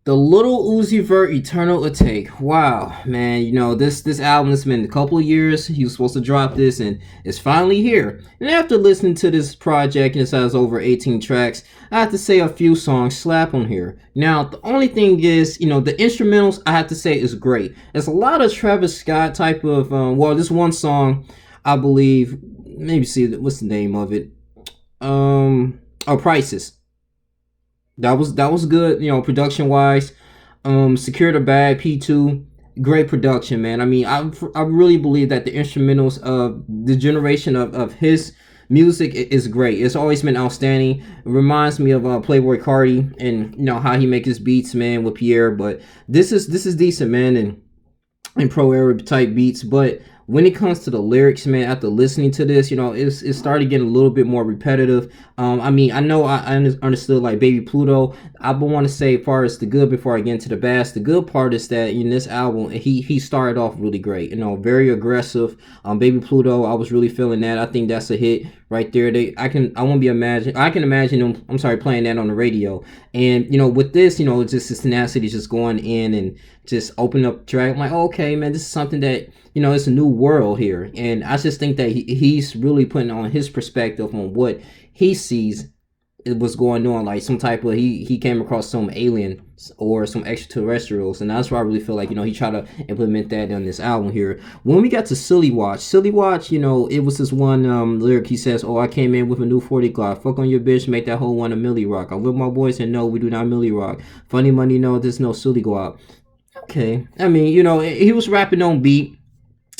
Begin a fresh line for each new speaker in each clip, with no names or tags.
The Little Uzi Vert Eternal Atake. Wow, man, this album has been a couple of years. He was supposed to drop this and it's finally here. And after listening to this project, and it has over 18 tracks, I have to say a few songs slap on here. Now, the only thing is, the instrumentals I have to say is great. There's a lot of Travis Scott type of this one song, I believe, maybe see what's the name of it? Prices. That was good, production wise. Secure the Bag P2, great production, man. I mean, I really believe that the instrumentals of the generation of his music is great. It's always been outstanding. It reminds me of Playboy Cardi and how he make his beats, man, with Pierre. But this is decent, man, and pro Arab type beats. But when it comes to the lyrics, man, after listening to this, it started getting a little bit more repetitive. I mean, I know I understood like Baby Pluto. I want to say, as far as the good before I get into the bad, the good part is that in this album, he started off really great. Very aggressive. Baby Pluto, I was really feeling that. I think that's a hit right there. I can imagine them. I'm sorry, playing that on the radio. And with this, just his tenacity, just going in and just opening up the track. I'm like, oh, okay, man, this is something that it's a new world here. And I just think that he's really putting on his perspective on what he sees was going on, like some type of he came across some aliens or some extraterrestrials, and that's why I really feel like he tried to implement that on this album here. When we got to Silly Watch, it was this one lyric. He says, "Oh, I came in with a new 40 Glock, fuck on your bitch, make that whole one a milli rock. I'm with my boys and no, we do not milli rock. Funny money, no, there's no silly go out." Okay, I mean, he was rapping on beat.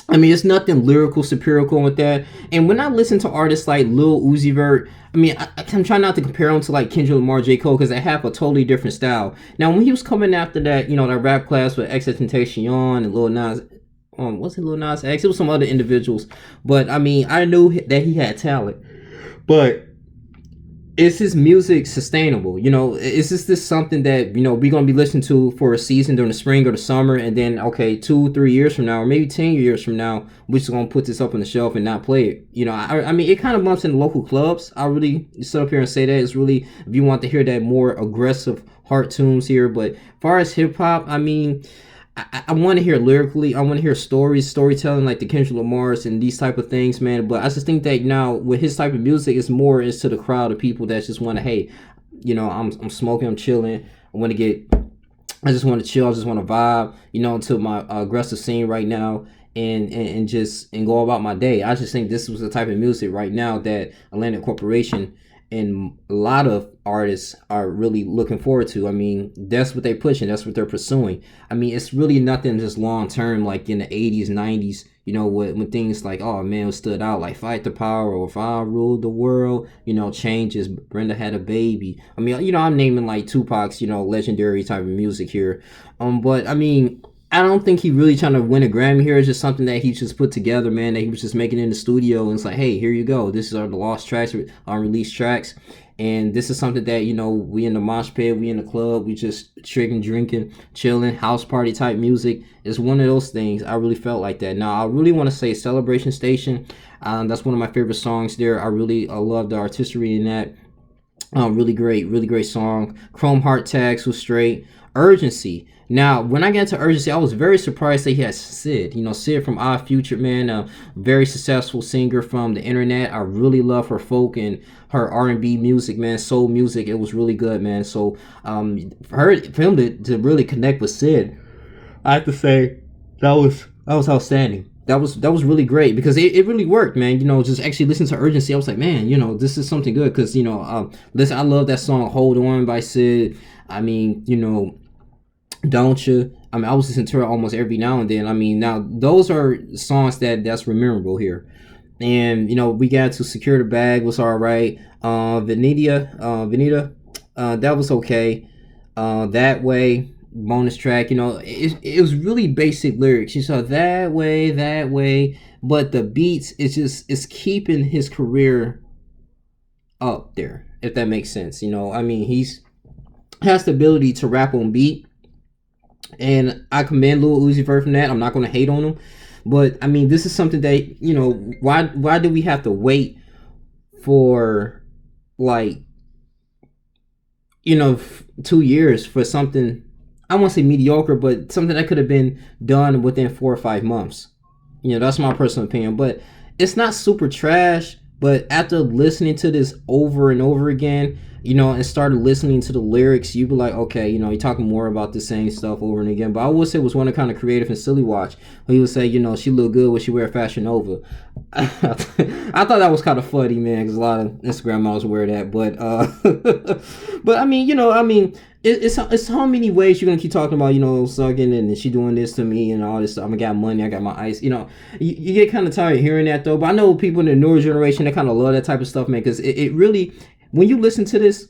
I mean, it's nothing lyrical, superior with that. And when I listen to artists like Lil Uzi Vert, I mean, I'm trying not to compare him to like Kendrick Lamar, J. Cole, because they have a totally different style. Now, when he was coming after that, that rap class with XXXTentacion and Lil Nas, was it Lil Nas X? It was some other individuals. But I mean, I knew that he had talent. But is his music sustainable? Is this something that we're gonna be listening to for a season during the spring or the summer, and then 2-3 years from now, or maybe 10 years from now, we're just gonna put this up on the shelf and not play it? I mean, it kind of bumps in local clubs. I really sit up here and say that it's really, if you want to hear that more aggressive heart tunes here. But as far as hip hop, I mean, I want to hear lyrically. I want to hear storytelling like the Kendrick Lamar's and these type of things, man. But I just think that now with his type of music, it's more into the crowd of people that just want to, hey, I'm smoking, I'm chilling. I just want to chill. I just want to vibe, to my aggressive scene right now. And go about my day. I just think this was the type of music right now that Atlantic Corporation and a lot of artists are really looking forward to. I mean, that's what they're pushing. That's what they're pursuing. I mean, it's really nothing just long term like in the 80s, 90s, when things like, oh man, stood out like Fight the Power or If I Ruled the World, changes. Brenda Had a Baby. I mean, I'm naming like Tupac's, legendary type of music here. But I mean, I don't think he really trying to win a Grammy here. It's just something that he just put together, man, that he was just making in the studio. And it's like, hey, here you go. This is the lost tracks, unreleased tracks. And this is something that, we in the mosh pit, we in the club, we just drinking, chilling, house party type music. It's one of those things. I really felt like that. Now, I really want to say Celebration Station. That's one of my favorite songs there. I love the artistry in that. Really great song. Chrome Heart Tags was straight. Urgency. Now, when I got into Urgency, I was very surprised that he had Sid. Sid from Odd Future, man, a very successful singer from the internet. I really love her folk and her R&B music, man, soul music. It was really good, man. So, for him to really connect with Sid, I have to say that was outstanding. That was really great because it really worked, man. Just actually listening to Urgency, I was like, man, this is something good because listen, I love that song "Hold On" by Sid. I mean, Don't You? I mean, I was listening to her almost every now and then. I mean, now those are songs that's memorable here. And we got to Secure the Bag was all right. Venita, that was okay. That Way, bonus track. It was really basic lyrics. You saw that way, but the beats it's keeping his career up there, if that makes sense. I mean, he's has the ability to rap on beat. And I commend Lil Uzi Vert from that. I'm not going to hate on him. But, I mean, this is something that, why do we have to wait for, like, 2 years for something I won't say mediocre, but something that could have been done within 4 or 5 months. That's my personal opinion. But it's not super trash. But after listening to this over and over again, and started listening to the lyrics, you'd be like, okay, you're talking more about the same stuff over and again. But I would say it was one of kind of creative and silly watch. Where he would say, she look good when she wear Fashion Nova. I thought that was kind of funny, man, because a lot of Instagram models wear that. But but I mean, it's how many ways you're gonna keep talking about, sucking and she doing this to me and all this stuff. I got money, I got my ice. You get kind of tired of hearing that though. But I know people in the newer generation that kind of love that type of stuff, man, because it really, when you listen to this,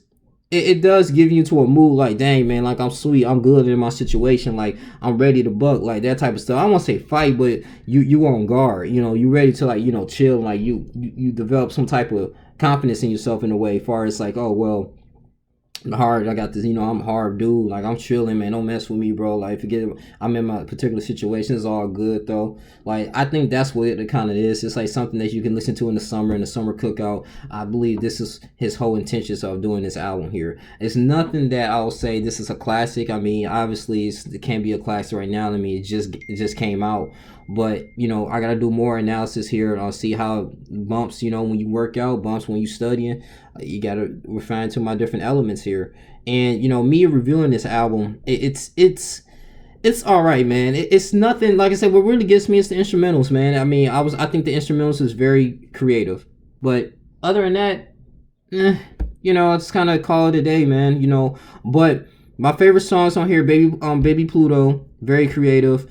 it does give you to a mood like, dang, man, like I'm sweet, I'm good in my situation, like I'm ready to buck, like that type of stuff. I won't say fight, but you on guard, you ready to like, chill, like you develop some type of confidence in yourself in a way, far as like, oh well, hard, I got this, I'm a hard dude, like I'm chilling, man, don't mess with me, bro, like forget it. I'm in my particular situation, it's all good though. Like I think that's what it kind of is. It's like something that you can listen to in the summer cookout. I believe this is his whole intentions of doing this album here. It's nothing that I'll say this is a classic. I mean, obviously it can't be a classic right now. I mean, it just came out. But I gotta do more analysis here, and I'll see how bumps, when you work out, bumps when you studying. You gotta refine to my different elements here. And me reviewing this album, it's all right, man. It's nothing, like I said. What really gets me is the instrumentals, man. I mean, I think the instrumentals is very creative, but other than that, it's kind of call it a day, man. But my favorite songs on here, Baby Pluto, very creative.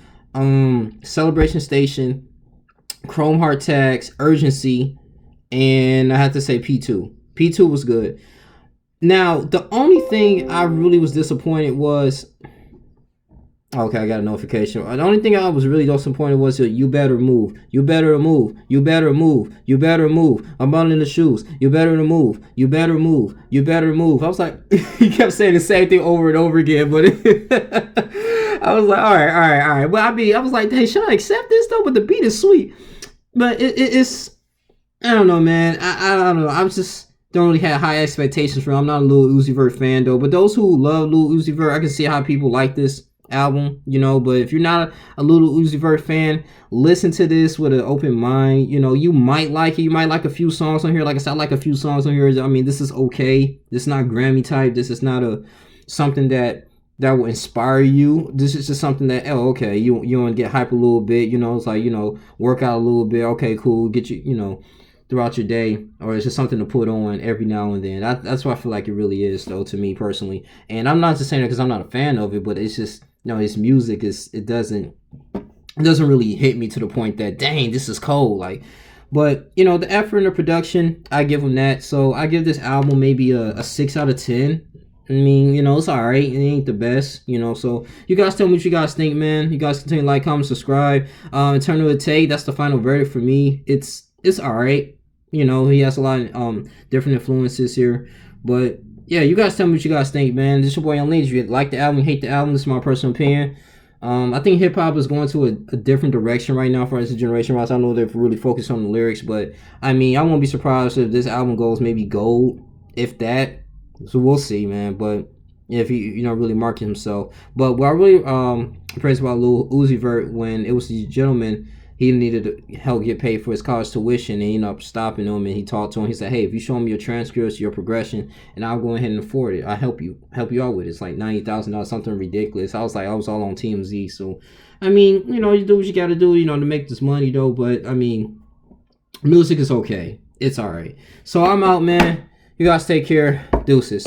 Celebration Station, Chrome Heart Tags, Urgency, and I have to say P2. P2 was good. Now, the only thing I really was disappointed was, okay, I got a notification. The only thing I was really disappointed was you better move. You better move. You better move. You better move. I'm on in the shoes. You better move. You better move. You better move. I was like, he kept saying the same thing over and over again, but I was like, all right. Well, I was like, hey, should I accept this though? But the beat is sweet. But it's, I don't know, man. I don't know. I was just don't really have high expectations for him. I'm not a Lil Uzi Vert fan though. But those who love Lil Uzi Vert, I can see how people like this album, but if you're not a Lil Uzi Vert fan, listen to this with an open mind. You might like it. You might like a few songs on here. Like I said, I like a few songs on here. I mean, this is okay. This is not Grammy type. This is not something that will inspire you. This is just something that, oh, okay, you want to get hype a little bit. It's like, work out a little bit. Okay, cool. Get you, throughout your day, or it's just something to put on every now and then. That's what I feel like it really is, though, to me personally. And I'm not just saying that because I'm not a fan of it, but it's just, his music it doesn't really hit me to the point that, dang, this is cold. Like, but the effort and the production, I give him that. So I give this album maybe a 6 out of 10. I mean, it's all right. It ain't the best, So you guys tell me what you guys think, man. You guys continue to like, comment, subscribe. In terms of Atake, that's the final verdict for me. It's all right. He has a lot of different influences here, but yeah, you guys tell me what you guys think, man. This is your boy Young Link. If you like the album, hate the album, this is my personal opinion. I think hip hop is going to a different direction right now for this generation. I know they're really focused on the lyrics, but I mean, I won't be surprised if this album goes maybe gold, if that. So we'll see, man. But if he, really market himself. But what I really praise about Lil Uzi Vert, when it was the gentleman, he needed to help get paid for his college tuition, and he ended up stopping him, and he talked to him. He said, hey, if you show me your transcripts, your progression, and I'll go ahead and afford it. I'll help you out with it. It's like $90,000, something ridiculous. I was all on TMZ. So, I mean, you do what you got to do, to make this money, though. But, I mean, music is okay. It's all right. So, I'm out, man. You guys take care. Deuces.